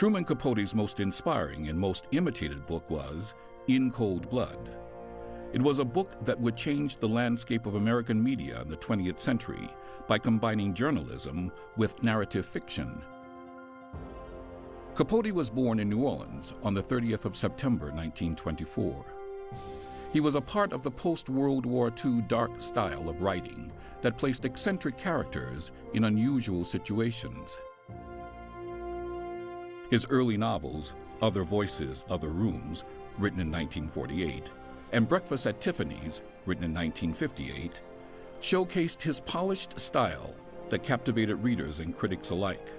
Truman Capote's most inspiring and most imitated book was In Cold Blood. It was a book that would change the landscape of American media in the 20th century by combining journalism with narrative fiction. Capote was born in New Orleans on the 30th of September, 1924. He was a part of the post-World War II dark style of writing that placed eccentric characters in unusual situations. His early novels, Other Voices, Other Rooms, written in 1948, and Breakfast at Tiffany's, written in 1958, showcased his polished style that captivated readers and critics alike.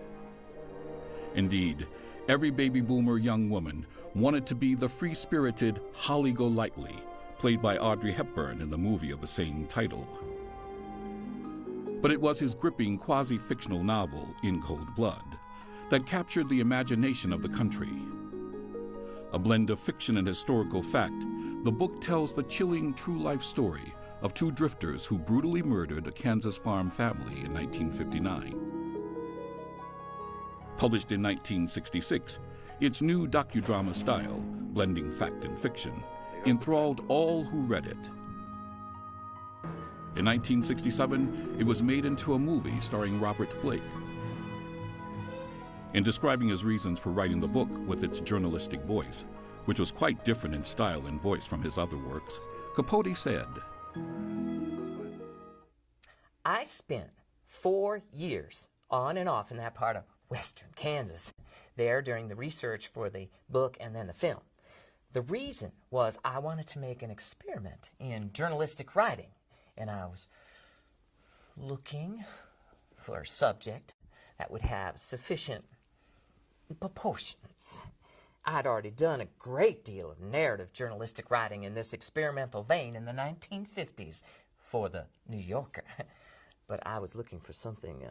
Indeed, every baby boomer young woman wanted to be the free-spirited Holly Golightly, played by Audrey Hepburn in the movie of the same title. But it was his gripping quasi-fictional novel, In Cold Blood, that captured the imagination of the country. A blend of fiction and historical fact, the book tells the chilling true-life story of two drifters who brutally murdered a Kansas farm family in 1959. Published in 1966, its new docudrama style, blending fact and fiction, enthralled all who read it. In 1967, it was made into a movie starring Robert Blake. In describing his reasons for writing the book with its journalistic voice, which was quite different in style and voice from his other works, Capote said, I spent 4 years on and off in that part of western Kansas there during the research for the book and then the film. The reason was I wanted to make an experiment in journalistic writing, and I was looking for a subject that would have sufficient proportions. I'd already done a great deal of narrative journalistic writing in this experimental vein in the 1950s for the New Yorker, but I was looking for something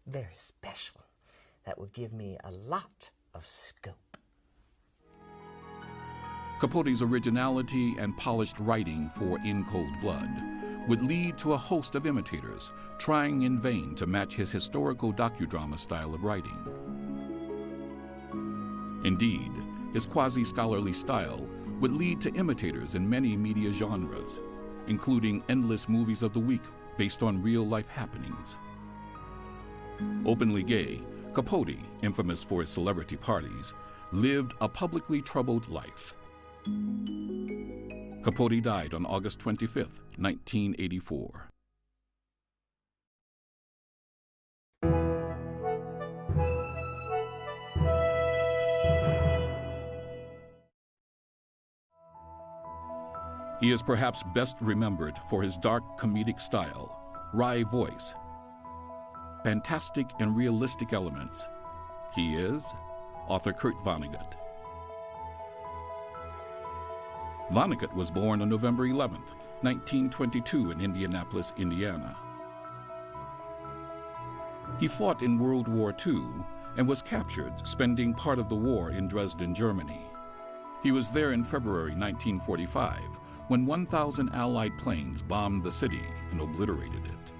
very special that would give me a lot of scope. Capote's originality and polished writing for In Cold Blood would lead to a host of imitators trying in vain to match his historical docudrama style of writing. Indeed, his quasi-scholarly style would lead to imitators in many media genres, including endless movies of the week based on real-life happenings. Openly gay, Capote, infamous for his celebrity parties, lived a publicly troubled life. Capote died on August 25, 1984. He is perhaps best remembered for his dark comedic style, wry voice, fantastic and realistic elements. He is author Kurt Vonnegut. Vonnegut was born on November 11, 1922 in Indianapolis, Indiana. He fought in World War II and was captured, spending part of the war in Dresden, Germany. He was there in February 1945 when 1,000 Allied planes bombed the city and obliterated it.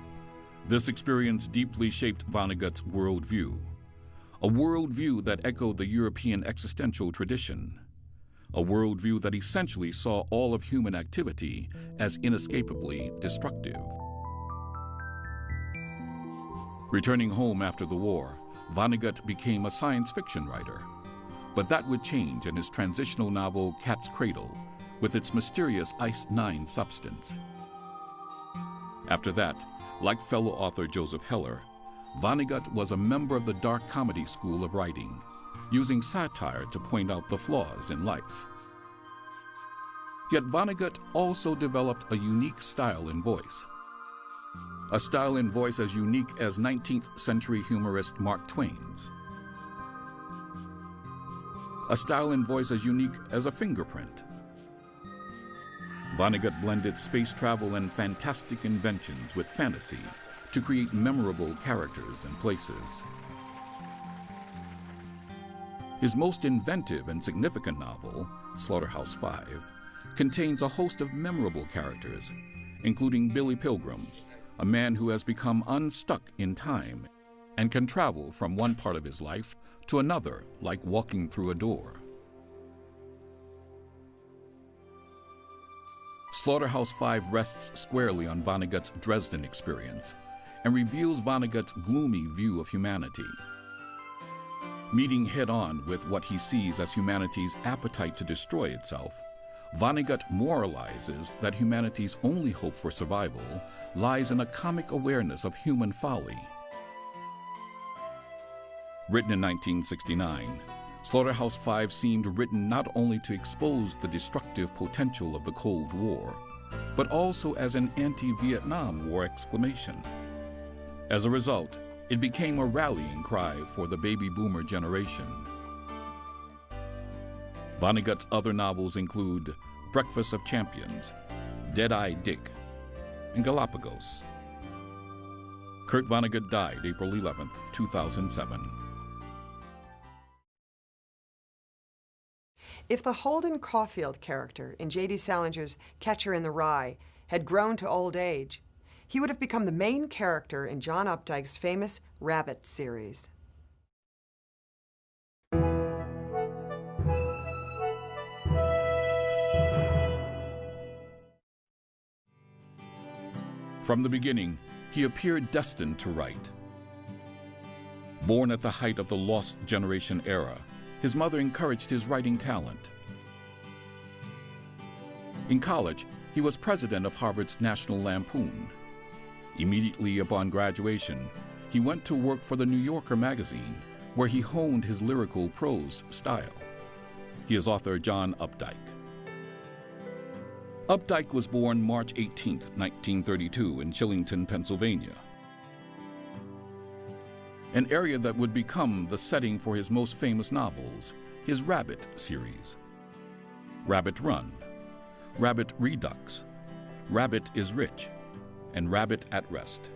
This experience deeply shaped Vonnegut's worldview, a worldview that echoed the European existential tradition, a worldview that essentially saw all of human activity as inescapably destructive. Returning home after the war, Vonnegut became a science fiction writer, but that would change in his transitional novel Cat's Cradle, with its mysterious Ice-9 substance. After that, like fellow author Joseph Heller, Vonnegut was a member of the dark comedy school of writing, using satire to point out the flaws in life. Yet Vonnegut also developed a unique style and voice. A style and voice as unique as 19th century humorist Mark Twain's. A style and voice as unique as a fingerprint. Vonnegut blended space travel and fantastic inventions with fantasy to create memorable characters and places. His most inventive and significant novel, Slaughterhouse-Five, contains a host of memorable characters, including Billy Pilgrim, a man who has become unstuck in time and can travel from one part of his life to another like walking through a door. Slaughterhouse-Five rests squarely on Vonnegut's Dresden experience and reveals Vonnegut's gloomy view of humanity. Meeting head-on with what he sees as humanity's appetite to destroy itself, Vonnegut moralizes that humanity's only hope for survival lies in a comic awareness of human folly. Written in 1969, Slaughterhouse-Five seemed written not only to expose the destructive potential of the Cold War, but also as an anti-Vietnam War exclamation. As a result, it became a rallying cry for the baby boomer generation. Vonnegut's other novels include Breakfast of Champions, Dead-Eye Dick, and Galapagos. Kurt Vonnegut died April 11, 2007. If the Holden Caulfield character in J.D. Salinger's Catcher in the Rye had grown to old age, he would have become the main character in John Updike's famous Rabbit series. From the beginning, he appeared destined to write. Born at the height of the Lost Generation era, his mother encouraged his writing talent. In college, he was president of Harvard's National Lampoon. Immediately upon graduation, he went to work for the New Yorker magazine, where he honed his lyrical prose style. He is author John Updike. Updike was born March 18, 1932, in Chillington, Pennsylvania, an area that would become the setting for his most famous novels, his Rabbit series. Rabbit Run, Rabbit Redux, Rabbit is Rich, and Rabbit at Rest.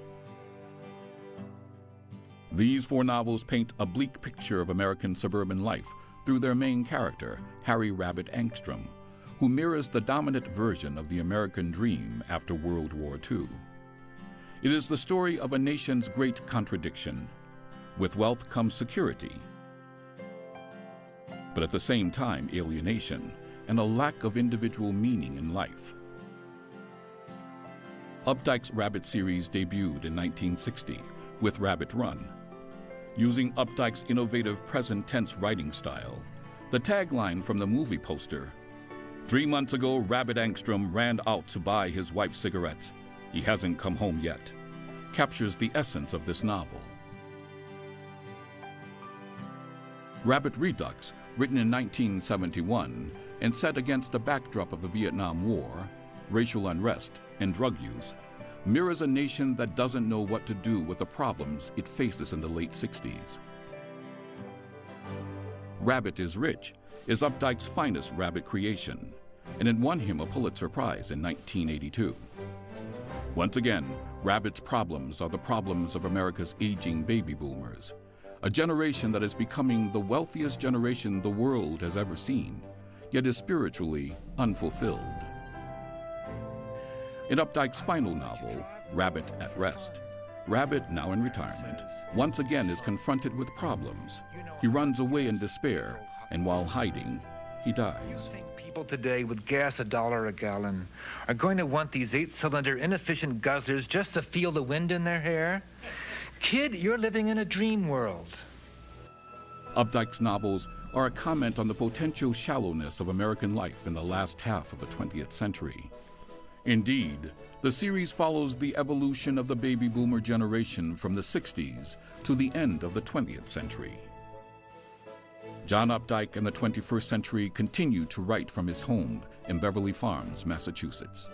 These four novels paint a bleak picture of American suburban life through their main character, Harry Rabbit Angstrom, who mirrors the dominant version of the American dream after World War II. It is the story of a nation's great contradiction. With wealth comes security, but at the same time alienation and a lack of individual meaning in life. Updike's Rabbit series debuted in 1960 with Rabbit Run. Using Updike's innovative present-tense writing style, the tagline from the movie poster, "3 months ago, Rabbit Angstrom ran out to buy his wife cigarettes. He hasn't come home yet," captures the essence of this novel. Rabbit Redux, written in 1971 and set against the backdrop of the Vietnam War, racial unrest, and drug use, mirrors a nation that doesn't know what to do with the problems it faces in the late 60s. Rabbit is Rich is Updike's finest rabbit creation, and it won him a Pulitzer Prize in 1982. Once again, Rabbit's problems are the problems of America's aging baby boomers, a generation that is becoming the wealthiest generation the world has ever seen, yet is spiritually unfulfilled. In Updike's final novel, Rabbit at Rest, Rabbit, now in retirement, once again is confronted with problems. He runs away in despair, and while hiding, he dies. You think people today with gas $1 a gallon are going to want these 8-cylinder inefficient guzzlers just to feel the wind in their hair? Kid, you're living in a dream world. Updike's novels are a comment on the potential shallowness of American life in the last half of the 20th century. Indeed, the series follows the evolution of the baby boomer generation from the 60s to the end of the 20th century. John Updike in the 21st century continued to write from his home in Beverly Farms, Massachusetts.